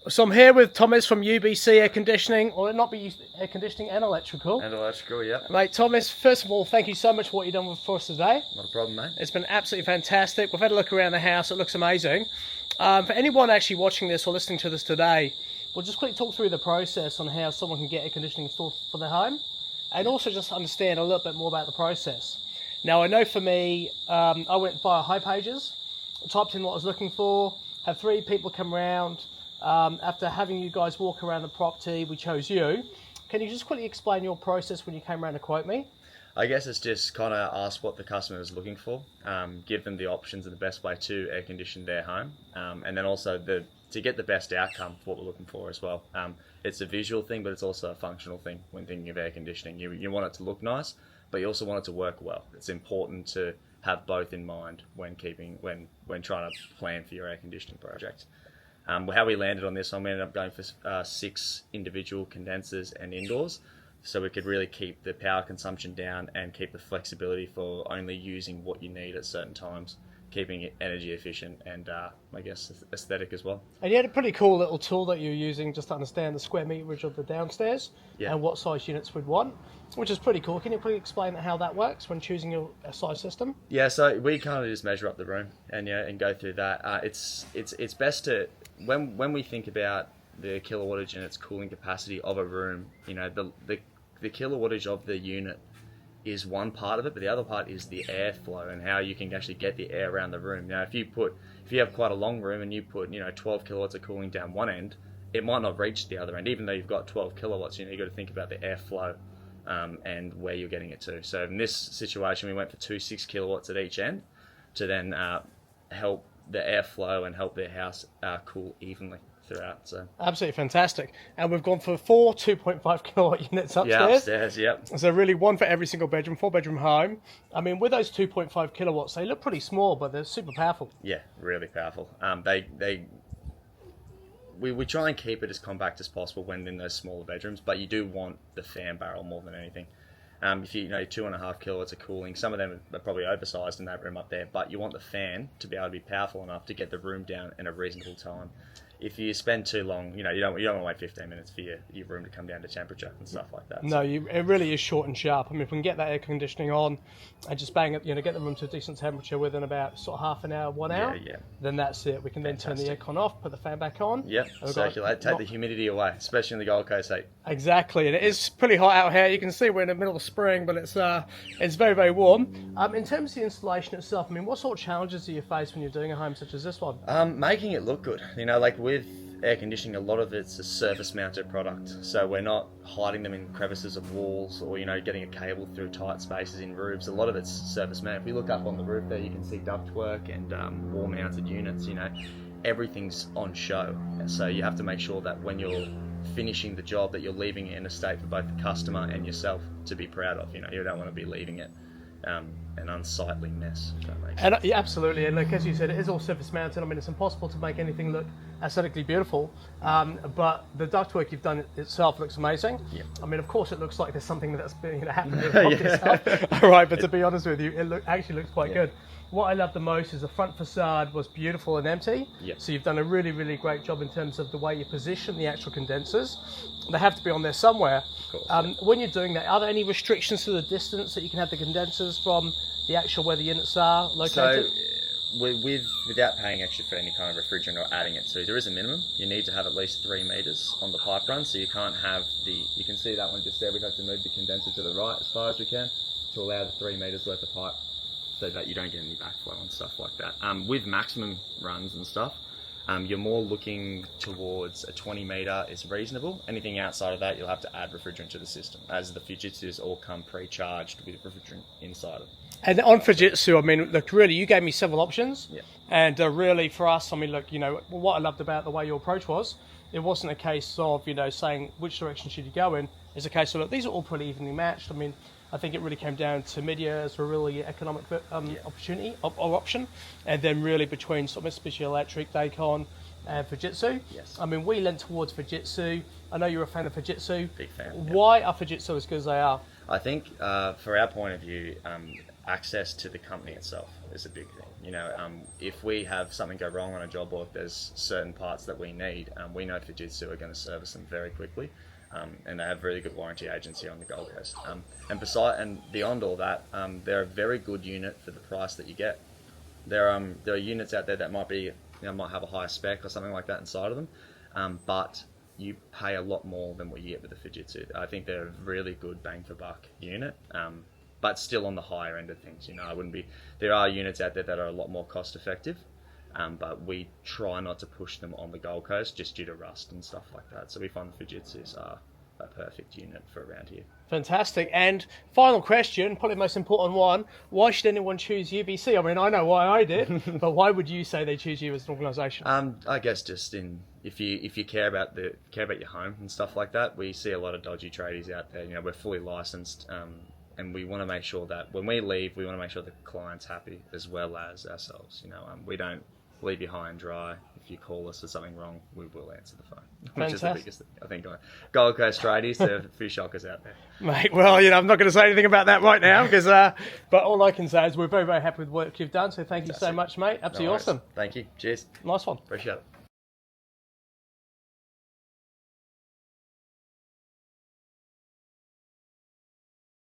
So I'm here with Thomas from UBC Air-Conditioning, or not be Air-Conditioning and Electrical. And electrical, yep. Mate, Thomas, first of all, thank you so much for what you've done for us today. Not a problem, mate. It's been absolutely fantastic. We've had a look around the house. It looks amazing. For anyone actually watching this or listening to this today, we'll just quickly talk through the process on how someone can get air conditioning installed for their home, and also just understand a little bit more about the process. Now, I know for me, I went via High Pages, typed in what I was looking for, had 3 people come around. After having you guys walk around the property, we chose you. Can you just quickly explain your process when you came around to quote me? I guess it's just kind of ask what the customer is looking for, give them the options and the best way to air condition their home, and then also to get the best outcome for what we're looking for as well. It's a visual thing, but it's also a functional thing when thinking of air conditioning. You want it to look nice, but you also want it to work well. It's important to have both in mind when trying to plan for your air conditioning project. How we landed on this one, we ended up going for 6 individual condensers and indoors, so we could really keep the power consumption down and keep the flexibility for only using what you need at certain times, keeping it energy efficient and I guess aesthetic as well. And you had a pretty cool little tool that you're using just to understand the square meterage of the downstairs and what size units we'd want, which is pretty cool. Can you please explain how that works when choosing your size system? Yeah, so we kind of just measure up the room and go through that. It's best to when we think about the kilowattage and its cooling capacity of a room, the kilowattage of the unit is one part of it, but the other part is the airflow and how you can actually get the air around the room. Now, if you have quite a long room and you put 12 kilowatts of cooling down one end, it might not reach the other end, even though you've got 12 kilowatts. You've got to think about the airflow and where you're getting it to. So in this situation, we went for 2 6 kilowatts at each end to then help the airflow and help their house cool evenly throughout. So absolutely fantastic. And we've gone for 4 2.5 kilowatt units upstairs. Yeah, upstairs, yep. So really one for every single bedroom, 4-bedroom home. I mean, with those 2.5 kilowatts, they look pretty small, but they're super powerful. Yeah, really powerful. We try and keep it as compact as possible when in those smaller bedrooms, but you do want the fan barrel more than anything. If you 2.5 kilowatts of cooling, some of them are probably oversized in that room up there, but you want the fan to be able to be powerful enough to get the room down in a reasonable time. If you spend too long, you don't want to wait 15 minutes for your room to come down to temperature and stuff like that. No, it really is short and sharp. I mean, if we can get that air conditioning on and just bang it, get the room to a decent temperature within about sort of half an hour, 1 hour, then that's it. We can then turn the aircon off, put the fan back on. Yep, circulate, take the humidity away, especially in the Gold Coast heat. Exactly, and it is pretty hot out here. You can see we're in the middle of spring, but it's very, very warm. In terms of the installation itself, I mean, what sort of challenges do you face when you're doing a home such as this one? Making it look good. Like with air conditioning, a lot of it's a surface-mounted product, so we're not hiding them in crevices of walls or getting a cable through tight spaces in roofs. A lot of it's surface-mounted. If you look up on the roof there, you can see ductwork and wall-mounted units. Everything's on show, so you have to make sure that when you're finishing the job that you're leaving it in a state for both the customer and yourself to be proud of. You don't want to be leaving it an unsightly mess, if that makes sense. Yeah, absolutely, and as you said, it is all surface mounted. I mean, it's impossible to make anything look aesthetically beautiful, but the ductwork you've done itself looks amazing. Yeah. I mean, of course, it looks like there's something that's been happening in the property itself. All right, but to be honest with you, it actually looks quite good. What I love the most is the front facade was beautiful and empty. Yep. So you've done a really, really great job in terms of the way you position the actual condensers. They have to be on there somewhere. Course, when you're doing that, are there any restrictions to the distance that you can have the condensers from the actual where the units are located? So without paying extra for any kind of refrigerant or adding it to, there is a minimum. You need to have at least 3 meters on the pipe run, so you can't have you can see that one just there. We have to move the condenser to the right as far as we can to allow the 3 meters worth of pipe, so that you don't get any backflow and stuff like that. With maximum runs and stuff, you're more looking towards a 20 meter is reasonable. Anything outside of that, you'll have to add refrigerant to the system, as the Fujitsus all come pre-charged with refrigerant inside of them. And on Fujitsu, I mean, look, really, you gave me several options. Yeah. And really, for us, I mean, look, what I loved about the way your approach was, it wasn't a case of, saying which direction should you go in. It's a case of, look, these are all pretty evenly matched. I mean, I think it really came down to mid-year as a really economic opportunity or option, and then really between sort of Mitsubishi Electric, Dacon, and Fujitsu. Yes. I mean, we leant towards Fujitsu. I know you're a fan of Fujitsu. Big fan. Why are Fujitsu as good as they are? I think for our point of view, access to the company itself is a big thing. You know, if we have something go wrong on a job, or if there's certain parts that we need, we know Fujitsu are going to service them very quickly, and they have really good warranty agency on the Gold Coast. And beyond all that, they're a very good unit for the price that you get. There are units out there that might have a higher spec or something like that inside of them, but you pay a lot more than what you get with the Fujitsu. I think they're a really good bang for buck unit. But still on the higher end of things. You know, there are units out there that are a lot more cost effective, but we try not to push them on the Gold Coast just due to rust and stuff like that. So we find the Fujitsus are a perfect unit for around here. Fantastic. And final question, probably the most important one, why should anyone choose UBC? I mean, I know why I did, but why would you say they choose you as an organisation? I guess just if you care about your home and stuff like that, we see a lot of dodgy tradies out there. You know, we're fully licensed. And we want to make sure that when we leave, we want to make sure the client's happy as well as ourselves. You know, we don't leave you high and dry. If you call us for something wrong, we will answer the phone, which is the biggest thing. I think Gold Coast tradies, there are a few shockers out there. Mate, well, you know, I'm not going to say anything about that right now, because, but all I can say is we're very, very happy with the work you've done. So thank you so much, mate. Absolutely awesome. Thank you. Cheers. Nice one. Appreciate it.